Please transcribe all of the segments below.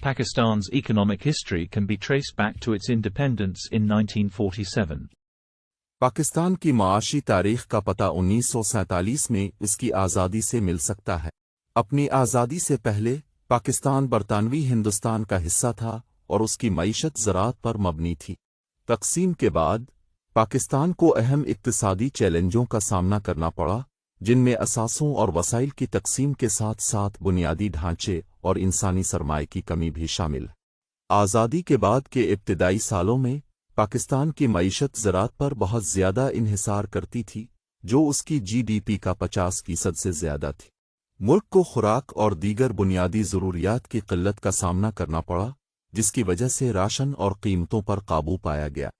Pakistan's economic history can be traced back to its independence in 1947. Pakistan की माशी तारीख का पता 1947 में इसकी आज़ादी से मिल सकता है। अपनी आज़ादी से पहले पाकिस्तान बरतानवी हिंदुस्तान का हिस्सा था और उसकी मईशत ज़राअत पर मबनी थी। तक़सीम के बाद पाकिस्तान को अहम इक़्तिसादी चैलेंजों का सामना करना पड़ा, जिनमें असासों और वसाइल की तक़सीम के साथ साथ बुनियादी ढांचे और इंसानी सरमाए की कमी भी शामिल है। आज़ादी के बाद के इब्तिदाई सालों में पाकिस्तान की मईशत ज़राअत पर बहुत ज़्यादा इन्हिसार करती थी, जो उसकी GDP का 50% से ज़्यादा थी। मुल्क को खुराक और दीगर बुनियादी ज़रूरियात की क़िल्लत का सामना करना पड़ा, जिसकी वजह से राशन और कीमतों पर काबू पाया गया।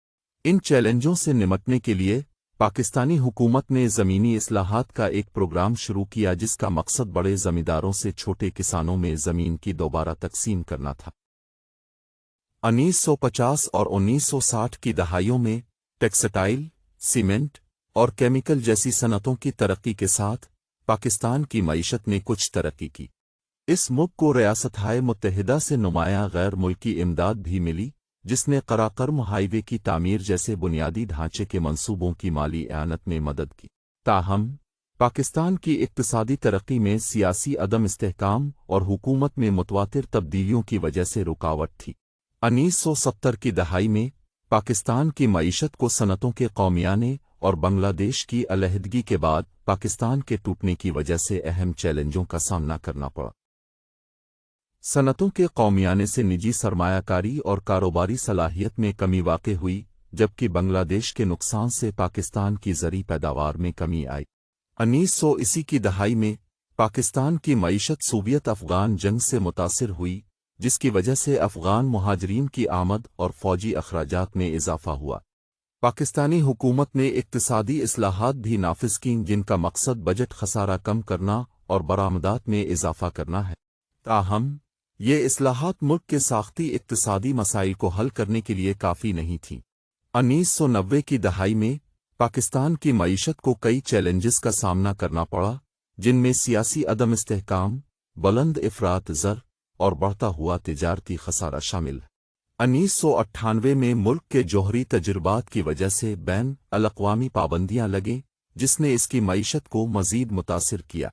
इन चैलेंजों से निपटने के लिए पाकिस्तानी हुकूमत ने ज़मीनी इस्लाहात का एक प्रोग्राम शुरू किया, जिसका मकसद बड़े ज़मींदारों से छोटे किसानों में ज़मीन की दोबारा तकसीम करना था। 1950 और 1960 की दहाइयों में टेक्सटाइल, सीमेंट और केमिकल जैसी सनतों की तरक्की के साथ पाकिस्तान की मईशत ने कुछ तरक्की की। इस मुल्क को रियासत-ए मुत्तहिदा से नुमायां गैर मुल्की इमदाद भी मिली, जिसने कराकरम हाईवे की तामीर जैसे बुनियादी ढांचे के मंसूबों की माली एआनत में मदद की। ताहम पाकिस्तान की इक्तिसादी तरक्की में सियासी अदम इस्तेहकाम और हुकूमत में मुतवातिर तब्दीलियों की वजह से रुकावट थी। 1970 की दहाई में पाकिस्तान की मईशत को सनतों के कौमियाने और बांग्लादेश की अलहदगी के बाद पाकिस्तान के टूटने की वजह से अहम चैलेंजों का सामना करना पड़ा। सनतों के कौमियाने से निजी सरमायाकारी और कारोबारी सलाहियत में कमी वाक़ई हुई, जबकि बांग्लादेश के नुकसान से पाकिस्तान की ज़री पैदावार में कमी आई। 1980 की दहाई में पाकिस्तान की मईशत सोवियत अफ़गान जंग से मुतासिर हुई, जिसकी वजह से अफ़गान मुहाजिरीन की आमद और फ़ौजी अखराजात में इजाफ़ा हुआ। पाकिस्तानी हुकूमत ने इक़्तिसादी इस्लाहात भी नाफिज़ की, जिनका मकसद बजट खसारा कम करना और बरामदात में इजाफ़ा करना है। ताहम ये इस्लाहात मुल्क के साख्ती इक़्तिसादी मसाइल को हल करने के लिए काफ़ी नहीं थीं। 1990 की दहाई में पाकिस्तान की मईशत को कई चैलेंजेस का सामना करना पड़ा, जिनमें सियासी अदम इस्तेहकाम, बुलंद इफ़रात ज़र और बढ़ता हुआ तिजारती खसारा शामिल है। 1998 में मुल्क के जौहरी तजुर्बात की वजह से बैन अल-अक़वामी पाबंदियां लगीं, जिसने इसकी मईशत को मज़ीद मुतासिर किया।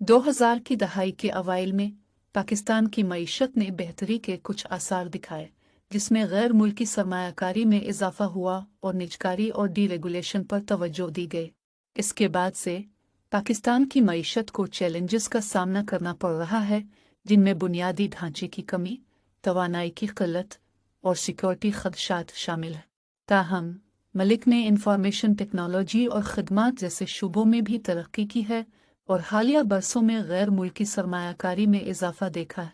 2000 की दहाई के अवाइल में पाकिस्तान की मईशत ने बेहतरी के कुछ आसार दिखाए, जिसमें गैर मुल्की सरमायाकारी में इजाफा हुआ और निजकारी और डीरेगुलेशन पर तवज्जो दी गई। इसके बाद से पाकिस्तान की मईशत को चैलेंजेस का सामना करना पड़ रहा है, जिनमें बुनियादी ढांचे की कमी, तवानाई की क़िल्लत और सिक्योरिटी ख़दशात शामिल हैं। ताहम मलिक ने इंफॉर्मेशन टेक्नोलॉजी और ख़िदमात जैसे शूबों में भी तरक्की की है और हालिया बरसों में गैर मुल्की सरमायाकारी में इजाफा देखा है।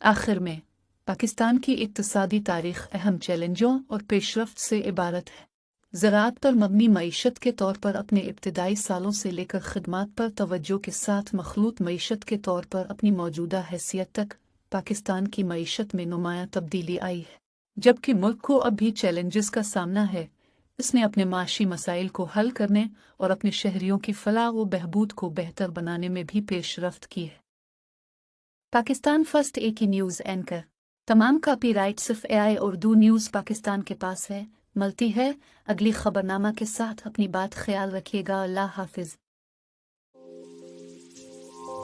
आखिर में पाकिस्तान की इक़्तिसादी तारीख़ अहम चैलेंजों और पेशरफ्त से इबारत है। ज़राअत पर मबनी मईशत के तौर पर अपने इब्तिदाई सालों से लेकर ख़िदमात पर तवज्जो के साथ मखलूत मईशत के तौर पर अपनी मौजूदा हैसियत तक पाकिस्तान की मईशत में नुमायां तब्दीली आई है। जबकि मुल्क को अब भी चैलेंजेस का सामना है, इसने अपने माशी मसाइल को हल करने और अपने शहरियों की फलाह व बहबूद को बेहतर बनाने में भी पेशरफ्त की है। पाकिस्तान फर्स्ट ए की न्यूज़ एंकर। तमाम कॉपीराइट सिर्फ AI उर्दू न्यूज़ पाकिस्तान के पास है, मिलती है अगली खबरनामा के साथ। अपनी बात ख्याल रखिएगा। अल्लाह हाफिज़।